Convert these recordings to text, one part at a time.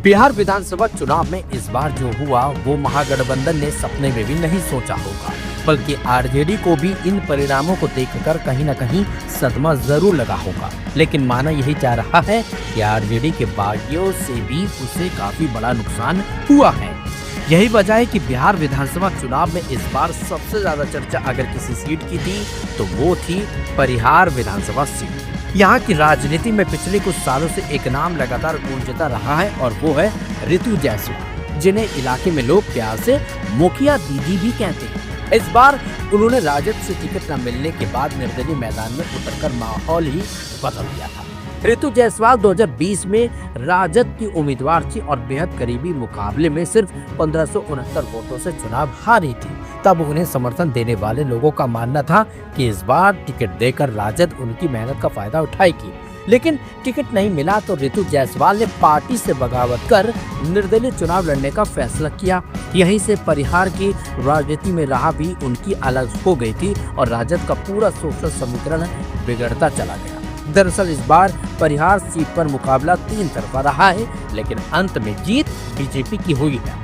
बिहार विधानसभा चुनाव में इस बार जो हुआ वो महागठबंधन ने सपने में भी नहीं सोचा होगा, बल्कि आरजेडी को भी इन परिणामों को देखकर कहीं न कहीं सदमा जरूर लगा होगा। लेकिन माना यही जा रहा है कि आरजेडी के बागियों से भी उसे काफी बड़ा नुकसान हुआ है। यही वजह है कि बिहार विधानसभा चुनाव में इस बार सबसे ज्यादा चर्चा अगर किसी सीट की थी तो वो थी परिहार विधानसभा सीट। यहाँ की राजनीति में पिछले कुछ सालों से एक नाम लगातार गूंजता रहा है और वो है रितु जायसवाल, जिन्हें इलाके में लोग प्यार से मुखिया दीदी भी कहते हैं। इस बार उन्होंने राजद से टिकट न मिलने के बाद निर्दलीय मैदान में उतरकर माहौल ही बदल दिया था। रितु जायसवाल 2020 में राजद की उम्मीदवार थी और बेहद करीबी मुकाबले में सिर्फ 1569 वोटों से चुनाव हारी थी। तब उन्हें समर्थन देने वाले लोगों का मानना था कि इस बार टिकट देकर राजद उनकी मेहनत का फायदा उठाएगी। लेकिन टिकट नहीं मिला तो रितु जायसवाल ने पार्टी से बगावत कर निर्दलीय चुनाव लड़ने का फैसला किया। यहीं से परिहार की राजनीति में राह भी उनकी अलग हो गई थी और राजद का पूरा सोशल समीकरण बिगड़ता चला गया। दरअसल इस बार परिहार सीट पर मुकाबला 3 तरफा रहा है, लेकिन अंत में जीत बीजेपी की हुई है।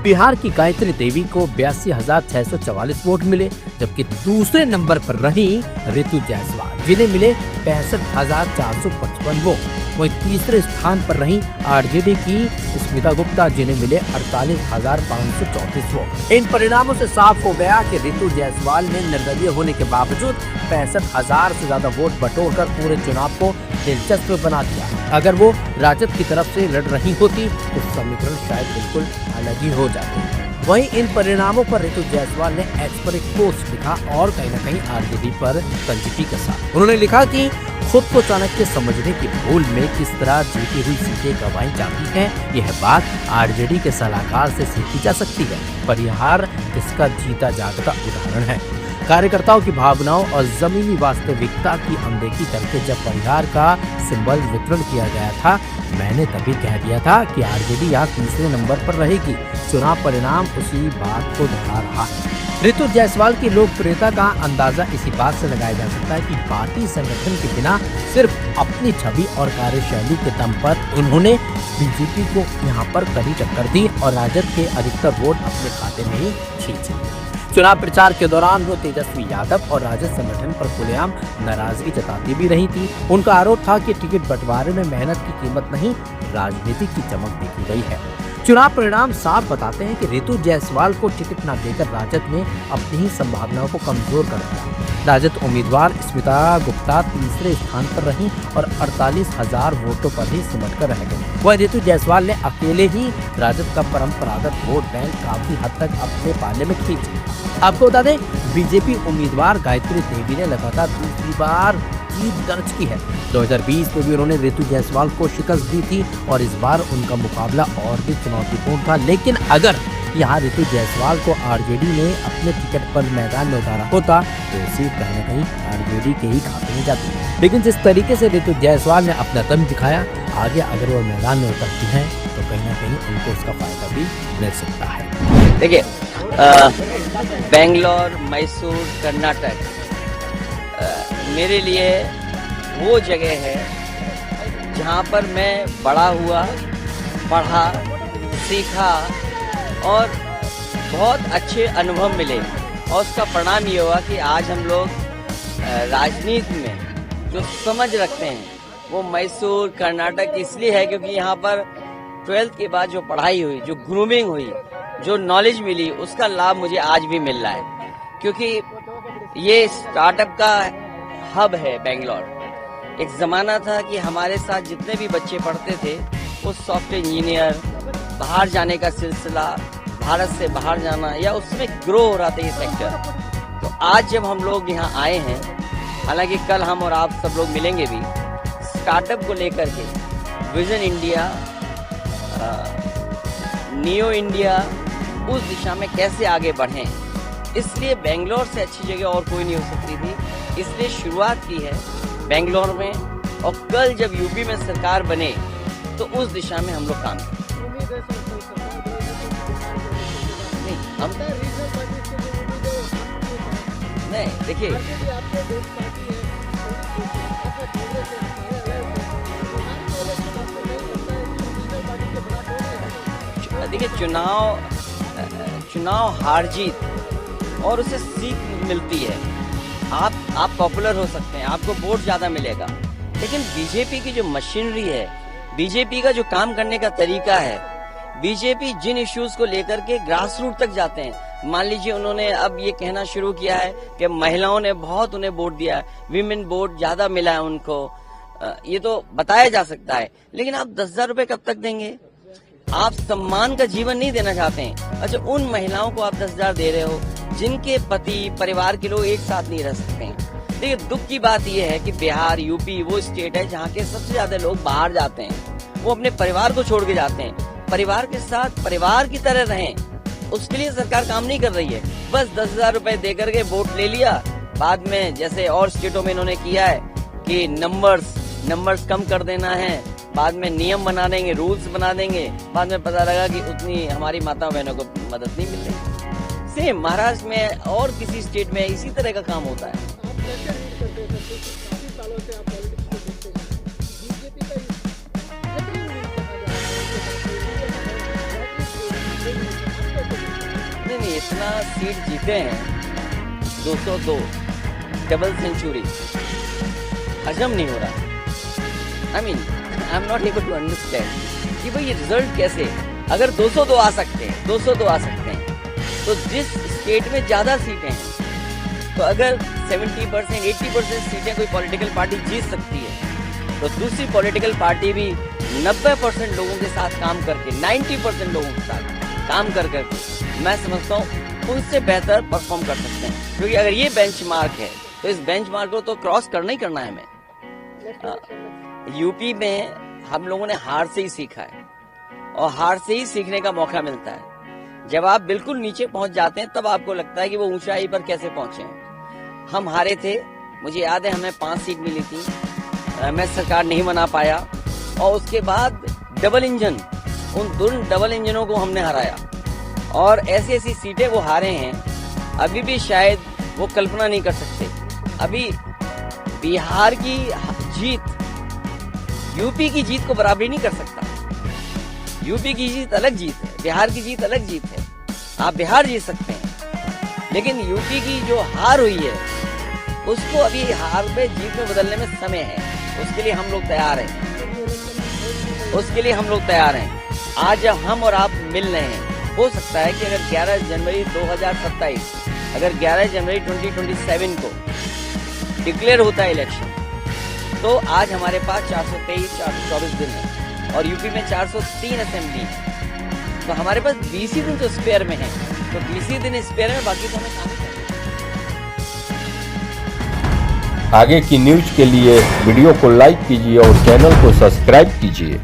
बिहार की गायत्री देवी को 82,644 वोट मिले, जबकि दूसरे नंबर पर रही रितु जायसवाल, जिन्हें मिले 65,455 वोट। वहीं तीसरे स्थान पर रही आरजेडी की स्मिता गुप्ता, जिन्हें मिले 48,534 वोट। इन परिणामों से साफ हो गया कि रितु जायसवाल ने निर्दलीय होने के बावजूद 65,000 से ज्यादा वोट बटोरकर पूरे चुनाव को दिलचस्प बना दिया। अगर वो राजद की तरफ से लड़ रही होती तो समीकरण शायद बिल्कुल अलग ही हो जाते। वहीं इन परिणामों पर रितु जायसवाल ने एक्स पर एक पोस्ट लिखा और कहीं न कहीं आरजेडी पर कंजूसी कसा। उन्होंने लिखा कि खुद को चाणक्य समझने की भूल में किस तरह जीती हुई सीटें गंवाई जाती हैं, यह बात आरजेडी के सलाहकार से सीखी जा सकती है। परिहार इसका जीता जागता उदाहरण है। कार्यकर्ताओं की भावनाओं और जमीनी वास्तविकता की अनदेखी करके जब परिहार का सिंबल वितरण किया गया था, मैंने तभी कह दिया था कि आरजेडी यहाँ तीसरे नंबर पर रहेगी। चुनाव परिणाम उसी बात को दोहरा रहा है। रितु जायसवाल की लोकप्रियता का अंदाजा इसी बात से लगाया जा सकता है कि पार्टी संगठन के बिना सिर्फ अपनी छवि और कार्यशैली के दम पर उन्होंने बीजेपी को यहाँ पर कड़ी टक्कर दी और राजद के अधिकतर वोट अपने खाते में ही खींचे। चुनाव प्रचार के दौरान वो तेजस्वी यादव और राजद संगठन पर खुलेआम नाराजगी जताती भी रही थी। उनका आरोप था कि टिकट बंटवारे में मेहनत की कीमत नहीं, राजनीति की चमक देखी गई है। चुनाव परिणाम साफ बताते हैं कि रितु जायसवाल को टिकट न देकर राजद ने अपनी ही संभावनाओं को कमजोर कर दिया। राजद उम्मीदवार स्मिता गुप्ता तीसरे स्थान पर रहीं और 48,000 वोटों पर ही सिमट कर रह गई। वह रितु जायसवाल ने अकेले ही राजद का परंपरागत वोट बैंक काफी हद तक अपने पाले में खींची। आपको बता दें, बीजेपी उम्मीदवार गायत्री देवी ने लगातार दूसरी बार जीत दर्ज की है। 2020 में भी उन्होंने रितु जायसवाल को शिकस्त दी थी और इस बार उनका मुकाबला और भी चुनौतीपूर्ण था। लेकिन अगर यहाँ रितु जायसवाल को आरजेडी ने अपने टिकट पर मैदान में उतारा होता तो सीट कहीं न कहीं आरजेडी के ही खाते में जाती। लेकिन जिस तरीके से रितु जायसवाल ने अपना दम दिखाया, आगे अगर वो मैदान में उतरती हैं तो कहीं न कहीं उनको उसका फायदा भी मिल सकता है। देखिए, बेंगलोर, मैसूर, कर्नाटक मेरे लिए वो जगह है जहाँ पर मैं बड़ा हुआ, पढ़ा, सीखा और बहुत अच्छे अनुभव मिले। और उसका परिणाम ये हुआ कि आज हम लोग राजनीति में जो समझ रखते हैं वो मैसूर, कर्नाटक इसलिए है क्योंकि यहाँ पर 12th के बाद जो पढ़ाई हुई, जो ग्रूमिंग हुई, जो नॉलेज मिली, उसका लाभ मुझे आज भी मिल रहा है। क्योंकि ये स्टार्टअप का हब है बेंगलोर। एक ज़माना था कि हमारे साथ जितने भी बच्चे पढ़ते थे वो सॉफ्टवेयर इंजीनियर, बाहर जाने का सिलसिला, भारत से बाहर जाना या उसमें ग्रो हो रहा था ये सेक्टर। तो आज जब हम लोग यहाँ आए हैं, हालांकि कल हम और आप सब लोग मिलेंगे भी, स्टार्टअप को लेकर के विजन इंडिया, नियो इंडिया, उस दिशा में कैसे आगे बढ़ें, इसलिए बेंगलोर से अच्छी जगह और कोई नहीं हो सकती थी। इसलिए शुरुआत की है बेंगलोर में और कल जब यूपी में सरकार बने तो उस दिशा में हम लोग काम करें। नहीं, देखिए, देखिए चुनाव हार जीत और उससे सीख मिलती है। आप पॉपुलर हो सकते हैं, आपको वोट ज्यादा मिलेगा, लेकिन बीजेपी की जो मशीनरी है, बीजेपी का जो काम करने का तरीका है, बीजेपी जिन इश्यूज को लेकर के ग्रास रूट तक जाते हैं। मान लीजिए उन्होंने अब ये कहना शुरू किया है कि महिलाओं ने बहुत उन्हें वोट दिया है, विमेन वोट ज्यादा मिला है उनको, ये तो बताया जा सकता है, लेकिन आप 10,000 रुपए कब तक देंगे? आप सम्मान का जीवन नहीं देना चाहते हैं। अच्छा, उन महिलाओं को आप 10,000 दे रहे हो जिनके पति परिवार के लोग एक साथ नहीं रह सकते हैं। देखिए दुख की बात यह है कि बिहार, यूपी वो स्टेट है जहाँ के सबसे ज्यादा लोग बाहर जाते हैं, वो अपने परिवार को छोड़ के जाते हैं। परिवार के साथ परिवार की तरह रहें, उसके लिए सरकार काम नहीं कर रही है। बस 10,000 रुपए दे करके वोट ले लिया, बाद में जैसे और स्टेटों में इन्होंने किया है कि नंबर्स कम कर देना है, बाद में नियम बना देंगे, रूल्स बना देंगे, बाद में पता लगा कि उतनी हमारी माता बहनों को मदद नहीं मिल रही। सेम महाराष्ट्र में और किसी स्टेट में इसी तरह का काम होता है। नहीं, इतना सीट जीते हैं 202 डबल सेंचुरी, हजम नहीं हो रहा। I am not able to understand कि भाई ये रिजल्ट कैसे, अगर 202 आ सकते हैं तो जिस स्टेट में ज्यादा सीटें हैं, तो अगर 70% 80% सीटें कोई पॉलिटिकल पार्टी जीत सकती है, तो दूसरी पॉलिटिकल पार्टी भी 90% लोगों के साथ काम करके, 90% लोगों के साथ काम करके मैं समझता हूँ उनसे बेहतर परफॉर्म कर सकते हैं। क्योंकि अगर ये बेंचमार्क है तो इस बेंचमार्क को तो क्रॉस करना ही करना है हमें। यूपी में हम लोगों ने हार से ही सीखा है और हार से ही सीखने का मौका मिलता है। जब आप बिल्कुल नीचे पहुंच जाते हैं तब आपको लगता है कि वो ऊंचाई पर कैसे पहुंचे हैं। हम हारे थे, मुझे याद है हमें 5 सीट मिली थी, मैं सरकार नहीं बना पाया, और उसके बाद डबल इंजन, उन दोनों डबल इंजनों को हमने हराया और ऐसी ऐसी सीटें वो हारे हैं, अभी भी शायद वो कल्पना नहीं कर सकते। अभी बिहार की जीत यूपी की जीत को बराबरी नहीं कर सकता। यूपी की जीत अलग जीत है, बिहार की जीत अलग जीत है। आप बिहार जीत सकते हैं, लेकिन यूपी की जो हार हुई है उसको अभी हार में जीत में बदलने में समय है। उसके लिए हम लोग तैयार हैं। आज जब हम और आप मिल रहे हैं, हो सकता है कि अगर 11 जनवरी 2027, अगर 11 जनवरी 2027 को डिक्लेयर होता है इलेक्शन, तो आज हमारे पास 423-424 दिन है और यूपी में 403 असेंबली है, तो हमारे पास 20 ही दिन तो स्पेयर में है, तो 20 ही दिन स्पेयर में, बाकी तो हमें काम करना है। आगे की न्यूज के लिए वीडियो को लाइक कीजिए और चैनल को सब्सक्राइब कीजिए।